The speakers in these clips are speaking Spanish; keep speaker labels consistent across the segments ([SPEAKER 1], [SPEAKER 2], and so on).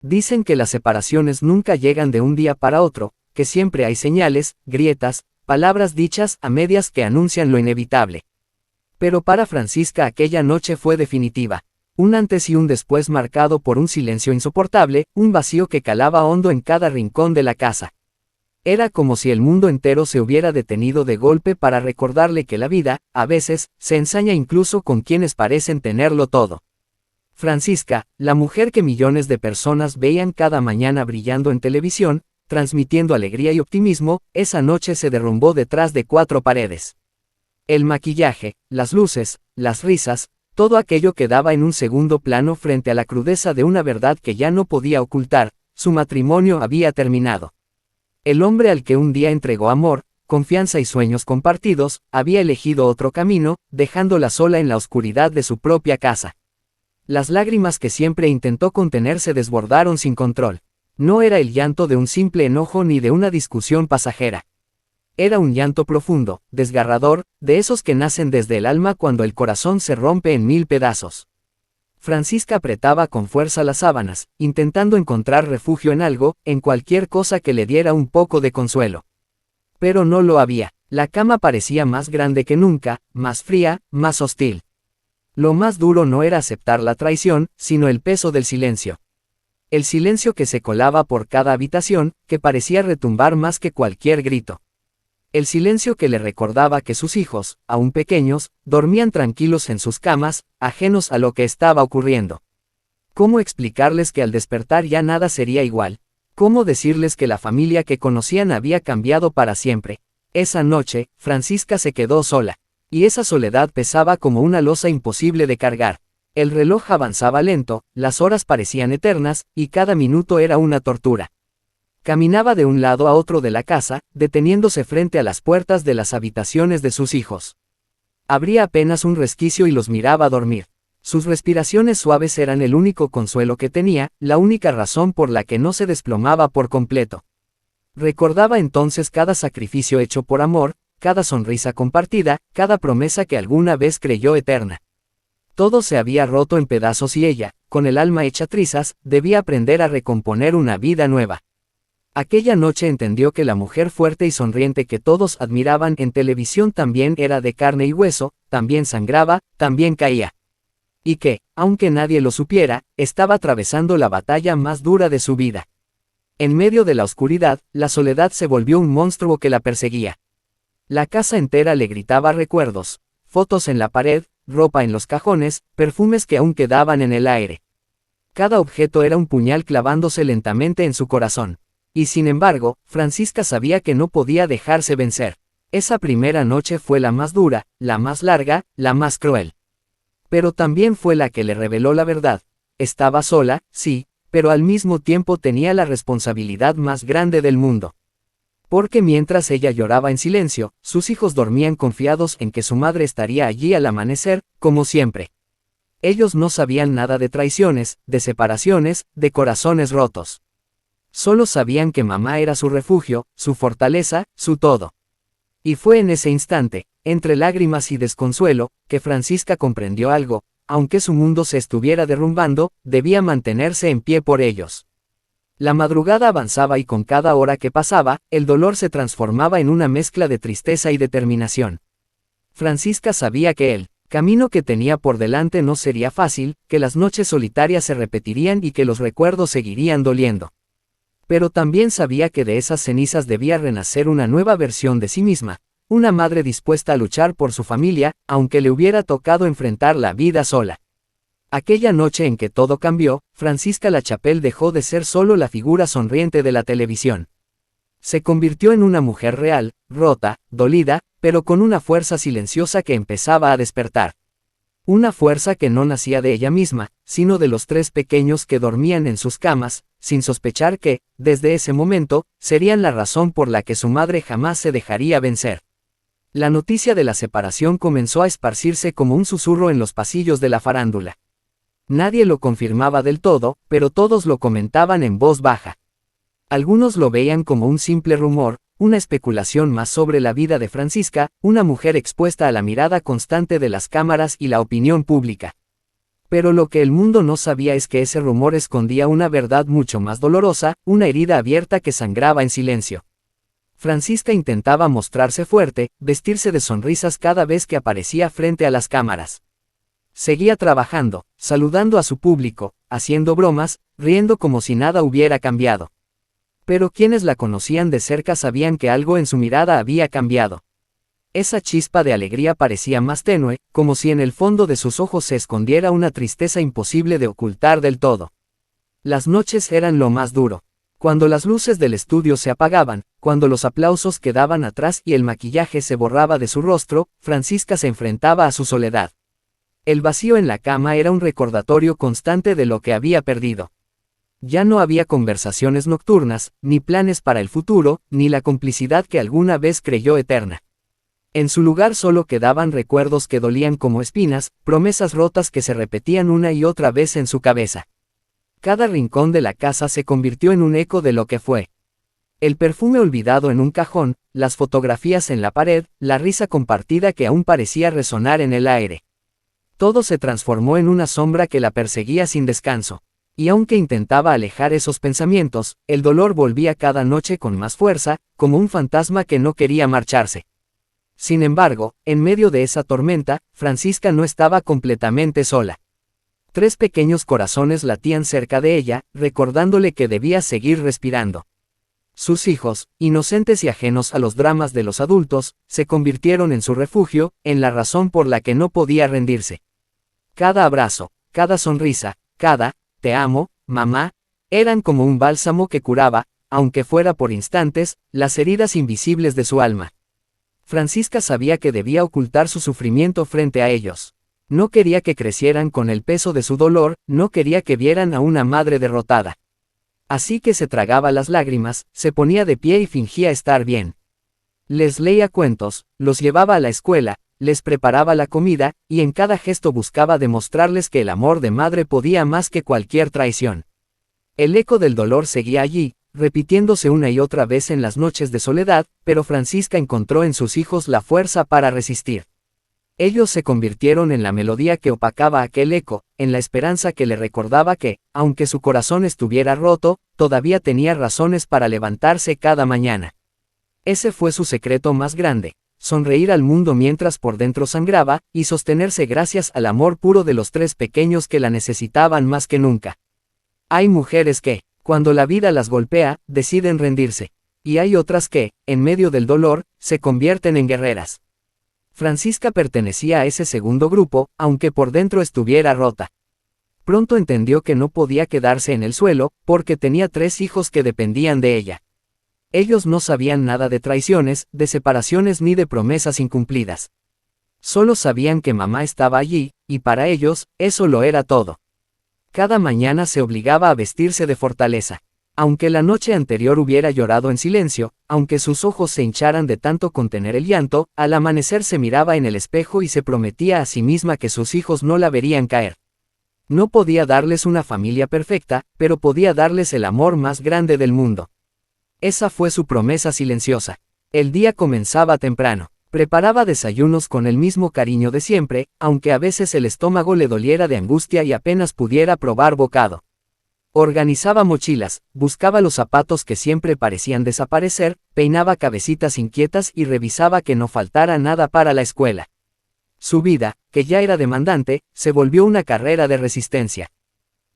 [SPEAKER 1] Dicen que las separaciones nunca llegan de un día para otro, que siempre hay señales, grietas, palabras dichas a medias que anuncian lo inevitable. Pero para Francisca aquella noche fue definitiva. Un antes y un después marcado por un silencio insoportable, un vacío que calaba hondo en cada rincón de la casa. Era como si el mundo entero se hubiera detenido de golpe para recordarle que la vida, a veces, se ensaña incluso con quienes parecen tenerlo todo. Francisca, la mujer que millones de personas veían cada mañana brillando en televisión, transmitiendo alegría y optimismo, esa noche se derrumbó detrás de cuatro paredes. El maquillaje, las luces, las risas, todo aquello quedaba en un segundo plano frente a la crudeza de una verdad que ya no podía ocultar: su matrimonio había terminado. El hombre al que un día entregó amor, confianza y sueños compartidos, había elegido otro camino, dejándola sola en la oscuridad de su propia casa. Las lágrimas que siempre intentó contener se desbordaron sin control. No era el llanto de un simple enojo ni de una discusión pasajera. Era un llanto profundo, desgarrador, de esos que nacen desde el alma cuando el corazón se rompe en mil pedazos. Francisca apretaba con fuerza las sábanas, intentando encontrar refugio en algo, en cualquier cosa que le diera un poco de consuelo. Pero no lo había. La cama parecía más grande que nunca, más fría, más hostil. Lo más duro no era aceptar la traición, sino el peso del silencio. El silencio que se colaba por cada habitación, que parecía retumbar más que cualquier grito. El silencio que le recordaba que sus hijos, aún pequeños, dormían tranquilos en sus camas, ajenos a lo que estaba ocurriendo. ¿Cómo explicarles que al despertar ya nada sería igual? ¿Cómo decirles que la familia que conocían había cambiado para siempre? Esa noche, Francisca se quedó sola. Y esa soledad pesaba como una losa imposible de cargar. El reloj avanzaba lento, las horas parecían eternas, y cada minuto era una tortura. Caminaba de un lado a otro de la casa, deteniéndose frente a las puertas de las habitaciones de sus hijos. Abría apenas un resquicio y los miraba dormir. Sus respiraciones suaves eran el único consuelo que tenía, la única razón por la que no se desplomaba por completo. Recordaba entonces cada sacrificio hecho por amor, cada sonrisa compartida, cada promesa que alguna vez creyó eterna. Todo se había roto en pedazos y ella, con el alma hecha trizas, debía aprender a recomponer una vida nueva. Aquella noche entendió que la mujer fuerte y sonriente que todos admiraban en televisión también era de carne y hueso, también sangraba, también caía. Y que, aunque nadie lo supiera, estaba atravesando la batalla más dura de su vida. En medio de la oscuridad, la soledad se volvió un monstruo que la perseguía. La casa entera le gritaba recuerdos, fotos en la pared, ropa en los cajones, perfumes que aún quedaban en el aire. Cada objeto era un puñal clavándose lentamente en su corazón. Y sin embargo, Francisca sabía que no podía dejarse vencer. Esa primera noche fue la más dura, la más larga, la más cruel. Pero también fue la que le reveló la verdad. Estaba sola, sí, pero al mismo tiempo tenía la responsabilidad más grande del mundo. Porque mientras ella lloraba en silencio, sus hijos dormían confiados en que su madre estaría allí al amanecer, como siempre. Ellos no sabían nada de traiciones, de separaciones, de corazones rotos. Solo sabían que mamá era su refugio, su fortaleza, su todo. Y fue en ese instante, entre lágrimas y desconsuelo, que Francisca comprendió algo: aunque su mundo se estuviera derrumbando, debía mantenerse en pie por ellos. La madrugada avanzaba y con cada hora que pasaba, el dolor se transformaba en una mezcla de tristeza y determinación. Francisca sabía que el camino que tenía por delante no sería fácil, que las noches solitarias se repetirían y que los recuerdos seguirían doliendo. Pero también sabía que de esas cenizas debía renacer una nueva versión de sí misma, una madre dispuesta a luchar por su familia, aunque le hubiera tocado enfrentar la vida sola. Aquella noche en que todo cambió, Francisca Lachapelle dejó de ser solo la figura sonriente de la televisión. Se convirtió en una mujer real, rota, dolida, pero con una fuerza silenciosa que empezaba a despertar. Una fuerza que no nacía de ella misma, sino de los tres pequeños que dormían en sus camas, sin sospechar que, desde ese momento, serían la razón por la que su madre jamás se dejaría vencer. La noticia de la separación comenzó a esparcirse como un susurro en los pasillos de la farándula. Nadie lo confirmaba del todo, pero todos lo comentaban en voz baja. Algunos lo veían como un simple rumor, una especulación más sobre la vida de Francisca, una mujer expuesta a la mirada constante de las cámaras y la opinión pública. Pero lo que el mundo no sabía es que ese rumor escondía una verdad mucho más dolorosa, una herida abierta que sangraba en silencio. Francisca intentaba mostrarse fuerte, vestirse de sonrisas cada vez que aparecía frente a las cámaras. Seguía trabajando, saludando a su público, haciendo bromas, riendo como si nada hubiera cambiado. Pero quienes la conocían de cerca sabían que algo en su mirada había cambiado. Esa chispa de alegría parecía más tenue, como si en el fondo de sus ojos se escondiera una tristeza imposible de ocultar del todo. Las noches eran lo más duro. Cuando las luces del estudio se apagaban, cuando los aplausos quedaban atrás y el maquillaje se borraba de su rostro, Francisca se enfrentaba a su soledad. El vacío en la cama era un recordatorio constante de lo que había perdido. Ya no había conversaciones nocturnas, ni planes para el futuro, ni la complicidad que alguna vez creyó eterna. En su lugar solo quedaban recuerdos que dolían como espinas, promesas rotas que se repetían una y otra vez en su cabeza. Cada rincón de la casa se convirtió en un eco de lo que fue. El perfume olvidado en un cajón, las fotografías en la pared, la risa compartida que aún parecía resonar en el aire. Todo se transformó en una sombra que la perseguía sin descanso. Y aunque intentaba alejar esos pensamientos, el dolor volvía cada noche con más fuerza, como un fantasma que no quería marcharse. Sin embargo, en medio de esa tormenta, Francisca no estaba completamente sola. 3 pequeños corazones latían cerca de ella, recordándole que debía seguir respirando. Sus hijos, inocentes y ajenos a los dramas de los adultos, se convirtieron en su refugio, en la razón por la que no podía rendirse. Cada abrazo, cada sonrisa, cada «te amo, mamá», eran como un bálsamo que curaba, aunque fuera por instantes, las heridas invisibles de su alma. Francisca sabía que debía ocultar su sufrimiento frente a ellos. No quería que crecieran con el peso de su dolor, no quería que vieran a una madre derrotada. Así que se tragaba las lágrimas, se ponía de pie y fingía estar bien. Les leía cuentos, los llevaba a la escuela, les preparaba la comida, y en cada gesto buscaba demostrarles que el amor de madre podía más que cualquier traición. El eco del dolor seguía allí, repitiéndose una y otra vez en las noches de soledad, pero Francisca encontró en sus hijos la fuerza para resistir. Ellos se convirtieron en la melodía que opacaba aquel eco, en la esperanza que le recordaba que, aunque su corazón estuviera roto, todavía tenía razones para levantarse cada mañana. Ese fue su secreto más grande, sonreír al mundo mientras por dentro sangraba, y sostenerse gracias al amor puro de los 3 pequeños que la necesitaban más que nunca. Hay mujeres que, cuando la vida las golpea, deciden rendirse. Y hay otras que, en medio del dolor, se convierten en guerreras. Francisca pertenecía a ese segundo grupo, aunque por dentro estuviera rota. Pronto entendió que no podía quedarse en el suelo, porque tenía 3 hijos que dependían de ella. Ellos no sabían nada de traiciones, de separaciones ni de promesas incumplidas. Solo sabían que mamá estaba allí, y para ellos, eso lo era todo. Cada mañana se obligaba a vestirse de fortaleza. Aunque la noche anterior hubiera llorado en silencio, aunque sus ojos se hincharan de tanto contener el llanto, al amanecer se miraba en el espejo y se prometía a sí misma que sus hijos no la verían caer. No podía darles una familia perfecta, pero podía darles el amor más grande del mundo. Esa fue su promesa silenciosa. El día comenzaba temprano. Preparaba desayunos con el mismo cariño de siempre, aunque a veces el estómago le doliera de angustia y apenas pudiera probar bocado. Organizaba mochilas, buscaba los zapatos que siempre parecían desaparecer, peinaba cabecitas inquietas y revisaba que no faltara nada para la escuela. Su vida, que ya era demandante, se volvió una carrera de resistencia.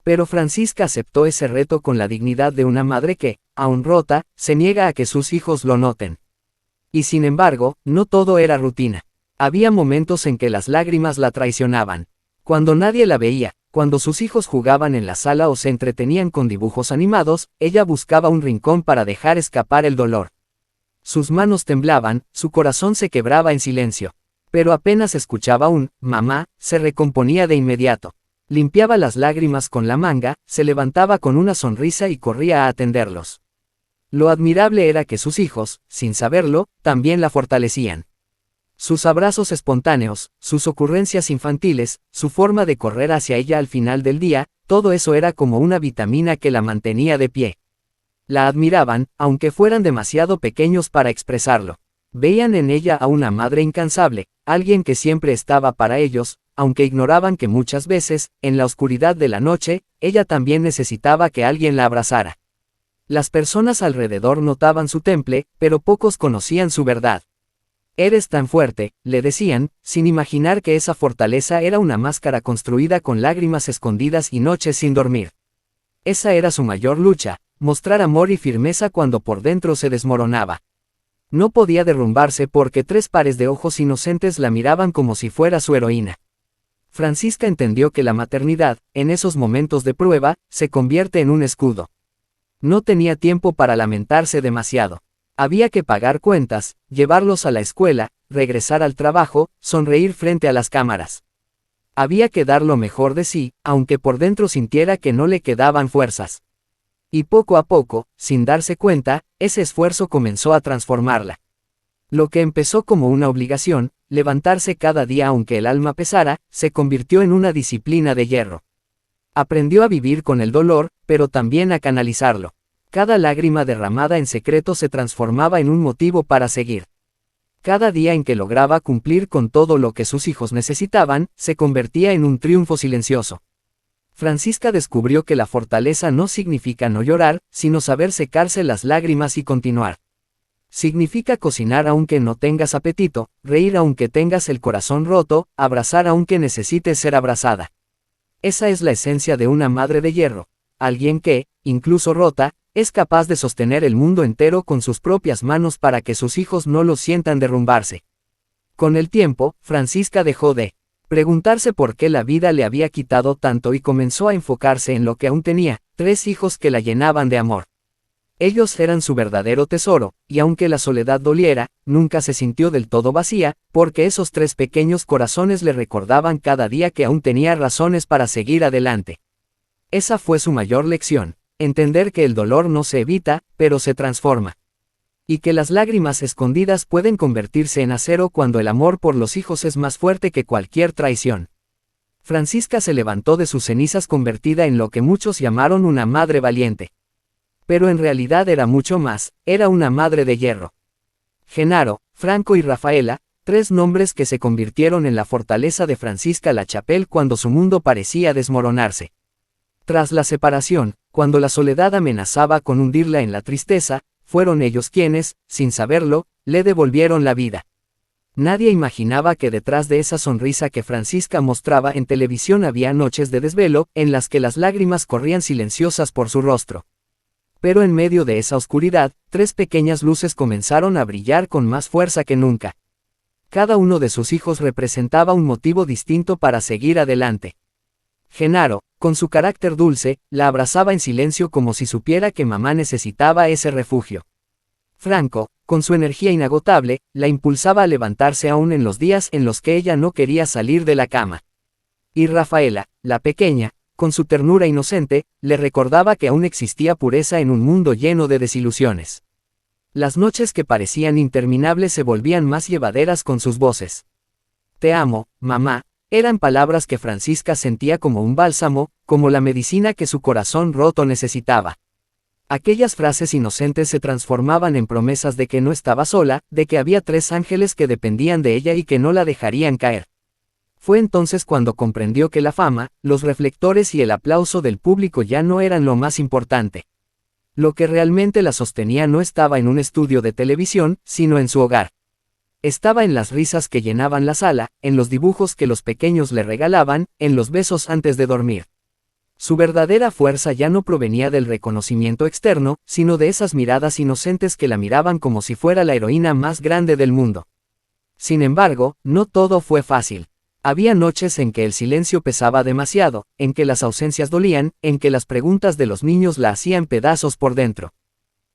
[SPEAKER 1] Pero Francisca aceptó ese reto con la dignidad de una madre que, aún rota, se niega a que sus hijos lo noten. Y sin embargo, no todo era rutina. Había momentos en que las lágrimas la traicionaban. Cuando nadie la veía, cuando sus hijos jugaban en la sala o se entretenían con dibujos animados, ella buscaba un rincón para dejar escapar el dolor. Sus manos temblaban, su corazón se quebraba en silencio. Pero apenas escuchaba un «mamá», se recomponía de inmediato. Limpiaba las lágrimas con la manga, se levantaba con una sonrisa y corría a atenderlos. Lo admirable era que sus hijos, sin saberlo, también la fortalecían. Sus abrazos espontáneos, sus ocurrencias infantiles, su forma de correr hacia ella al final del día, todo eso era como una vitamina que la mantenía de pie. La admiraban, aunque fueran demasiado pequeños para expresarlo. Veían en ella a una madre incansable, alguien que siempre estaba para ellos, aunque ignoraban que muchas veces, en la oscuridad de la noche, ella también necesitaba que alguien la abrazara. Las personas alrededor notaban su temple, pero pocos conocían su verdad. Eres tan fuerte, le decían, sin imaginar que esa fortaleza era una máscara construida con lágrimas escondidas y noches sin dormir. Esa era su mayor lucha, mostrar amor y firmeza cuando por dentro se desmoronaba. No podía derrumbarse porque 3 pares de ojos inocentes la miraban como si fuera su heroína. Francisca entendió que la maternidad, en esos momentos de prueba, se convierte en un escudo. No tenía tiempo para lamentarse demasiado. Había que pagar cuentas, llevarlos a la escuela, regresar al trabajo, sonreír frente a las cámaras. Había que dar lo mejor de sí, aunque por dentro sintiera que no le quedaban fuerzas. Y poco a poco, sin darse cuenta, ese esfuerzo comenzó a transformarla. Lo que empezó como una obligación, levantarse cada día aunque el alma pesara, se convirtió en una disciplina de hierro. Aprendió a vivir con el dolor, pero también a canalizarlo. Cada lágrima derramada en secreto se transformaba en un motivo para seguir. Cada día en que lograba cumplir con todo lo que sus hijos necesitaban, se convertía en un triunfo silencioso. Francisca descubrió que la fortaleza no significa no llorar, sino saber secarse las lágrimas y continuar. Significa cocinar aunque no tengas apetito, reír aunque tengas el corazón roto, abrazar aunque necesites ser abrazada. Esa es la esencia de una madre de hierro, alguien que, incluso rota, es capaz de sostener el mundo entero con sus propias manos para que sus hijos no lo sientan derrumbarse. Con el tiempo, Francisca dejó de preguntarse por qué la vida le había quitado tanto y comenzó a enfocarse en lo que aún tenía, 3 hijos que la llenaban de amor. Ellos eran su verdadero tesoro, y aunque la soledad doliera, nunca se sintió del todo vacía, porque esos 3 pequeños corazones le recordaban cada día que aún tenía razones para seguir adelante. Esa fue su mayor lección. Entender que el dolor no se evita, pero se transforma. Y que las lágrimas escondidas pueden convertirse en acero cuando el amor por los hijos es más fuerte que cualquier traición. Francisca se levantó de sus cenizas convertida en lo que muchos llamaron una madre valiente. Pero en realidad era mucho más, era una madre de hierro. Genaro, Franco y Rafaela, 3 nombres que se convirtieron en la fortaleza de Francisca La Chapelle cuando su mundo parecía desmoronarse. Tras la separación, cuando la soledad amenazaba con hundirla en la tristeza, fueron ellos quienes, sin saberlo, le devolvieron la vida. Nadie imaginaba que detrás de esa sonrisa que Francisca mostraba en televisión había noches de desvelo, en las que las lágrimas corrían silenciosas por su rostro. Pero en medio de esa oscuridad, 3 pequeñas luces comenzaron a brillar con más fuerza que nunca. Cada uno de sus hijos representaba un motivo distinto para seguir adelante. Genaro, con su carácter dulce, la abrazaba en silencio como si supiera que mamá necesitaba ese refugio. Franco, con su energía inagotable, la impulsaba a levantarse aún en los días en los que ella no quería salir de la cama. Y Rafaela, la pequeña, con su ternura inocente, le recordaba que aún existía pureza en un mundo lleno de desilusiones. Las noches que parecían interminables se volvían más llevaderas con sus voces. Te amo, mamá. Eran palabras que Francisca sentía como un bálsamo, como la medicina que su corazón roto necesitaba. Aquellas frases inocentes se transformaban en promesas de que no estaba sola, de que había 3 ángeles que dependían de ella y que no la dejarían caer. Fue entonces cuando comprendió que la fama, los reflectores y el aplauso del público ya no eran lo más importante. Lo que realmente la sostenía no estaba en un estudio de televisión, sino en su hogar. Estaba en las risas que llenaban la sala, en los dibujos que los pequeños le regalaban, en los besos antes de dormir. Su verdadera fuerza ya no provenía del reconocimiento externo, sino de esas miradas inocentes que la miraban como si fuera la heroína más grande del mundo. Sin embargo, no todo fue fácil. Había noches en que el silencio pesaba demasiado, en que las ausencias dolían, en que las preguntas de los niños la hacían pedazos por dentro.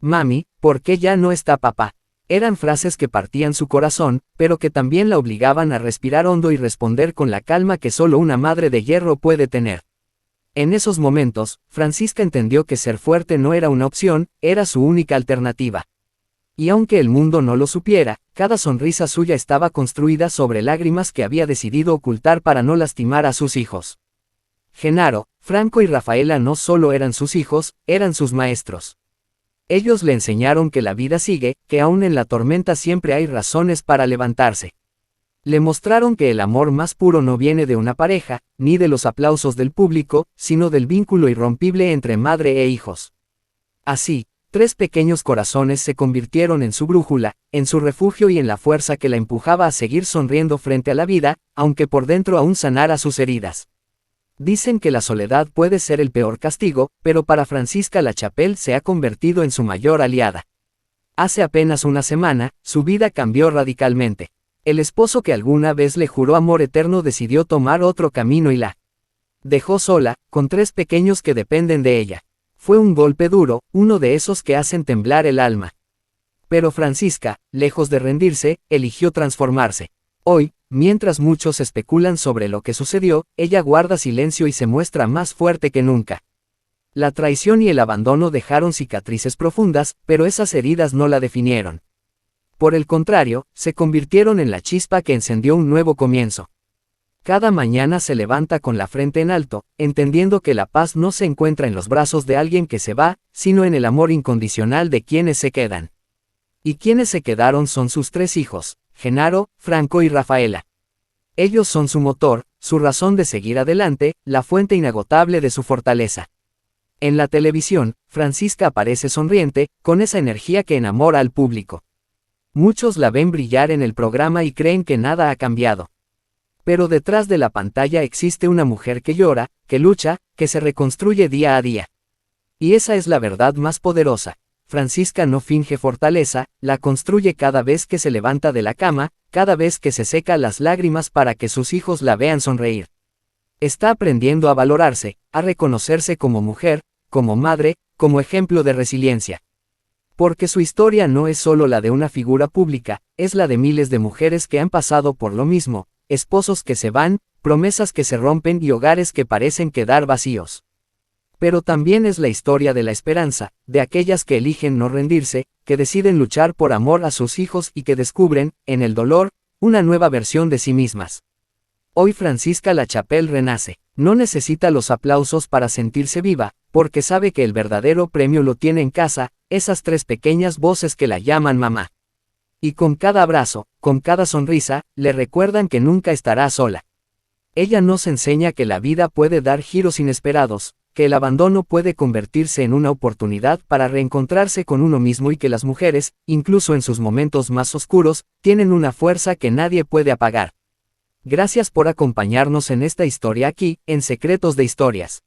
[SPEAKER 1] Mami, ¿por qué ya no está papá? Eran frases que partían su corazón, pero que también la obligaban a respirar hondo y responder con la calma que solo una madre de hierro puede tener. En esos momentos, Francisca entendió que ser fuerte no era una opción, era su única alternativa. Y aunque el mundo no lo supiera, cada sonrisa suya estaba construida sobre lágrimas que había decidido ocultar para no lastimar a sus hijos. Genaro, Franco y Rafaela no solo eran sus hijos, eran sus maestros. Ellos le enseñaron que la vida sigue, que aún en la tormenta siempre hay razones para levantarse. Le mostraron que el amor más puro no viene de una pareja, ni de los aplausos del público, sino del vínculo irrompible entre madre e hijos. Así, 3 pequeños corazones se convirtieron en su brújula, en su refugio y en la fuerza que la empujaba a seguir sonriendo frente a la vida, aunque por dentro aún sanara sus heridas. Dicen que la soledad puede ser el peor castigo, pero para Francisca Lachapelle se ha convertido en su mayor aliada. Hace apenas una semana, su vida cambió radicalmente. El esposo que alguna vez le juró amor eterno decidió tomar otro camino y la dejó sola, con 3 pequeños que dependen de ella. Fue un golpe duro, uno de esos que hacen temblar el alma. Pero Francisca, lejos de rendirse, eligió transformarse. Hoy, mientras muchos especulan sobre lo que sucedió, ella guarda silencio y se muestra más fuerte que nunca. La traición y el abandono dejaron cicatrices profundas, pero esas heridas no la definieron. Por el contrario, se convirtieron en la chispa que encendió un nuevo comienzo. Cada mañana se levanta con la frente en alto, entendiendo que la paz no se encuentra en los brazos de alguien que se va, sino en el amor incondicional de quienes se quedan. Y quienes se quedaron son sus 3 hijos, Genaro, Franco y Rafaela. Ellos son su motor, su razón de seguir adelante, la fuente inagotable de su fortaleza. En la televisión, Francisca aparece sonriente, con esa energía que enamora al público. Muchos la ven brillar en el programa y creen que nada ha cambiado. Pero detrás de la pantalla existe una mujer que llora, que lucha, que se reconstruye día a día. Y esa es la verdad más poderosa. Francisca no finge fortaleza, la construye cada vez que se levanta de la cama, cada vez que se seca las lágrimas para que sus hijos la vean sonreír. Está aprendiendo a valorarse, a reconocerse como mujer, como madre, como ejemplo de resiliencia. Porque su historia no es solo la de una figura pública, es la de miles de mujeres que han pasado por lo mismo, esposos que se van, promesas que se rompen y hogares que parecen quedar vacíos. Pero también es la historia de la esperanza, de aquellas que eligen no rendirse, que deciden luchar por amor a sus hijos y que descubren, en el dolor, una nueva versión de sí mismas. Hoy Francisca Lachapelle renace, no necesita los aplausos para sentirse viva, porque sabe que el verdadero premio lo tiene en casa, esas 3 pequeñas voces que la llaman mamá. Y con cada abrazo, con cada sonrisa, le recuerdan que nunca estará sola. Ella nos enseña que la vida puede dar giros inesperados, que el abandono puede convertirse en una oportunidad para reencontrarse con uno mismo y que las mujeres, incluso en sus momentos más oscuros, tienen una fuerza que nadie puede apagar. Gracias por acompañarnos en esta historia aquí, en Secretos de Historias.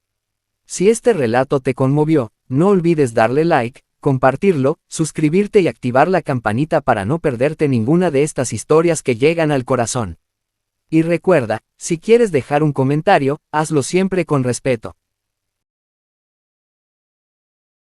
[SPEAKER 1] Si este relato te conmovió, no olvides darle like, compartirlo, suscribirte y activar la campanita para no perderte ninguna de estas historias que llegan al corazón. Y recuerda, si quieres dejar un comentario, hazlo siempre con respeto.